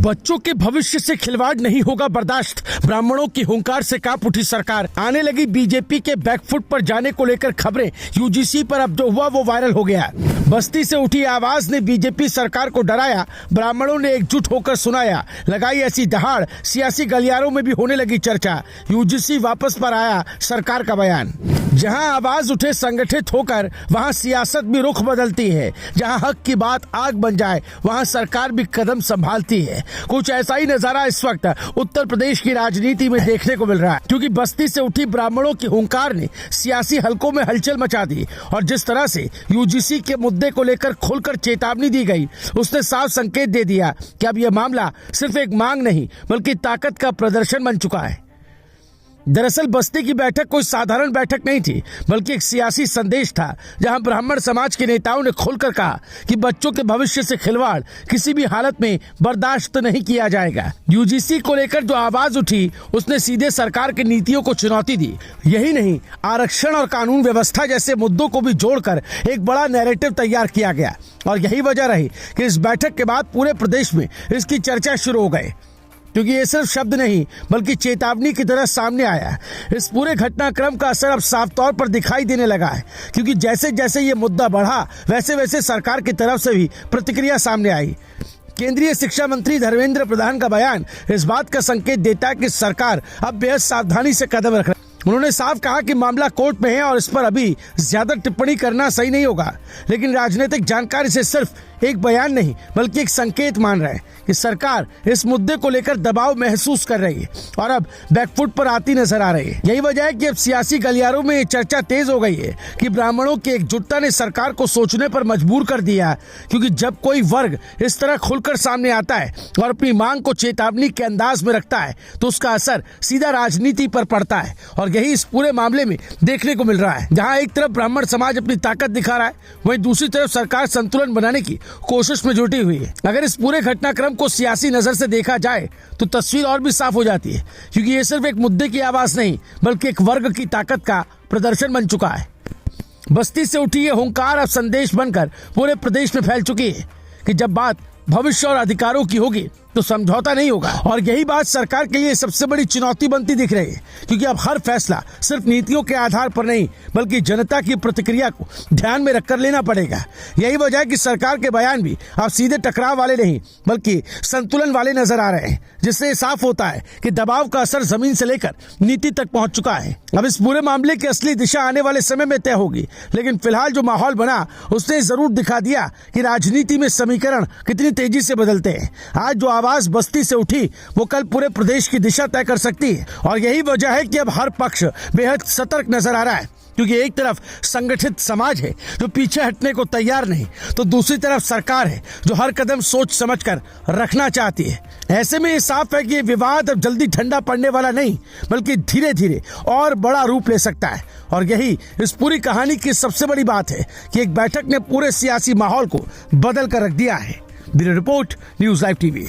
बच्चों के भविष्य से खिलवाड़ नहीं होगा बर्दाश्त, ब्राह्मणों की हुंकार से कांप उठी सरकार। आने लगी बीजेपी के बैकफुट पर जाने को लेकर खबरें। यूजीसी पर अब जो हुआ वो वायरल हो गया। बस्ती से उठी आवाज ने बीजेपी सरकार को डराया, ब्राह्मणों ने एकजुट होकर सुनाया। लगाई ऐसी दहाड़, सियासी गलियारों में भी होने लगी चर्चा। यूजीसी वापस पर आया सरकार का बयान। जहां आवाज उठे संगठित होकर, वहां सियासत भी रुख बदलती है। जहां हक की बात आग बन जाए, वहां सरकार भी कदम संभालती है। कुछ ऐसा ही नजारा इस वक्त उत्तर प्रदेश की राजनीति में देखने को मिल रहा है, क्योंकि बस्ती से उठी ब्राह्मणों की हुंकार ने सियासी हलकों में हलचल मचा दी। और जिस तरह से यूजीसी के मुद्दे को लेकर खुलकर चेतावनी दी गई, उसने साफ संकेत दे दिया कि अब यह मामला सिर्फ एक मांग नहीं बल्कि ताकत का प्रदर्शन बन चुका है। दरअसल बस्ती की बैठक कोई साधारण बैठक नहीं थी, बल्कि एक सियासी संदेश था, जहां ब्राह्मण समाज के नेताओं ने खुलकर कहा कि बच्चों के भविष्य से खिलवाड़ किसी भी हालत में बर्दाश्त नहीं किया जाएगा। यूजीसी को लेकर जो आवाज उठी, उसने सीधे सरकार की नीतियों को चुनौती दी। यही नहीं, आरक्षण और कानून व्यवस्था जैसे मुद्दों को भी जोड़कर एक बड़ा नैरेटिव तैयार किया गया। और यही वजह रही कि इस बैठक के बाद पूरे प्रदेश में इसकी चर्चा शुरू हो गई, क्योंकि ये सिर्फ शब्द नहीं बल्कि चेतावनी की तरह सामने आया। इस पूरे घटनाक्रम का असर अब साफ तौर पर दिखाई देने लगा है, क्योंकि जैसे जैसे ये मुद्दा बढ़ा, वैसे वैसे सरकार की तरफ से भी प्रतिक्रिया सामने आई। केंद्रीय शिक्षा मंत्री धर्मेंद्र प्रधान का बयान इस बात का संकेत देता है कि सरकार अब बेहद सावधानी से कदम रख रही है। उन्होंने साफ कहा कि मामला कोर्ट में है और इस पर अभी ज्यादा टिप्पणी करना सही नहीं होगा, लेकिन राजनीतिक जानकार इसे सिर्फ एक बयान नहीं बल्कि एक संकेत मान रहे हैं कि सरकार इस मुद्दे को लेकर दबाव महसूस कर रही है और अब बैकफुट पर आती नजर आ रही है। यही वजह है कि अब सियासी गलियारों में चर्चा तेज हो गई है कि ब्राह्मणों की एकजुटता ने सरकार को सोचने पर मजबूर कर दिया, क्योंकि जब कोई वर्ग इस तरह खुलकर सामने आता है और अपनी मांग को चेतावनी के अंदाज में रखता है, तो उसका असर सीधा राजनीति पर पड़ता है। और यही इस पूरे मामले में देखने को मिल रहा है, जहां एक तरफ ब्राह्मण समाज अपनी ताकत दिखा रहा है, वहीं दूसरी तरफ सरकार संतुलन बनाने की कोशिश में जुटी हुई है। अगर इस पूरे घटनाक्रम को सियासी नजर से देखा जाए तो तस्वीर और भी साफ हो जाती है, क्योंकि ये सिर्फ एक मुद्दे की आवाज नहीं बल्कि एक वर्ग की ताकत का प्रदर्शन बन चुका है। बस्ती से उठी ये हुंकार अब संदेश बनकर पूरे प्रदेश में फैल चुकी है कि जब बात भविष्य और अधिकारों की होगी तो समझौता नहीं होगा। और यही बात सरकार के लिए सबसे बड़ी चुनौती बनती दिख रही है, क्योंकि अब हर फैसला सिर्फ नीतियों के आधार पर नहीं बल्कि जनता की प्रतिक्रिया को ध्यान में रखकर लेना पड़ेगा। यही वजह है कि सरकार के बयान भी अब सीधे टकराव वाले नहीं बल्कि संतुलन वाले नजर आ रहे हैं, जिससे साफ होता है कि दबाव का असर जमीन से लेकर नीति तक पहुंच चुका है। अब इस पूरे मामले की असली दिशा आने वाले समय में तय होगी, लेकिन फिलहाल जो माहौल बना उसने जरूर दिखा दिया कि राजनीति में समीकरण कितनी तेजी से बदलते हैं। आज जो आवाज बस्ती से उठी वो कल पूरे प्रदेश की दिशा तय कर सकती है। और यही वजह है कि अब हर पक्ष बेहद सतर्क नजर आ रहा है, क्योंकि एक तरफ संगठित समाज है जो पीछे हटने को तैयार नहीं, तो दूसरी तरफ सरकार है जो हर कदम सोच समझकर रखना चाहती है। ऐसे में ये साफ है कि ये विवाद अब जल्दी ठंडा पड़ने वाला नहीं बल्कि धीरे धीरे और बड़ा रूप ले सकता है। और यही इस पूरी कहानी की सबसे बड़ी बात है कि एक बैठक ने पूरे सियासी माहौल को बदल कर रख दिया है। Bureau report, news live TV.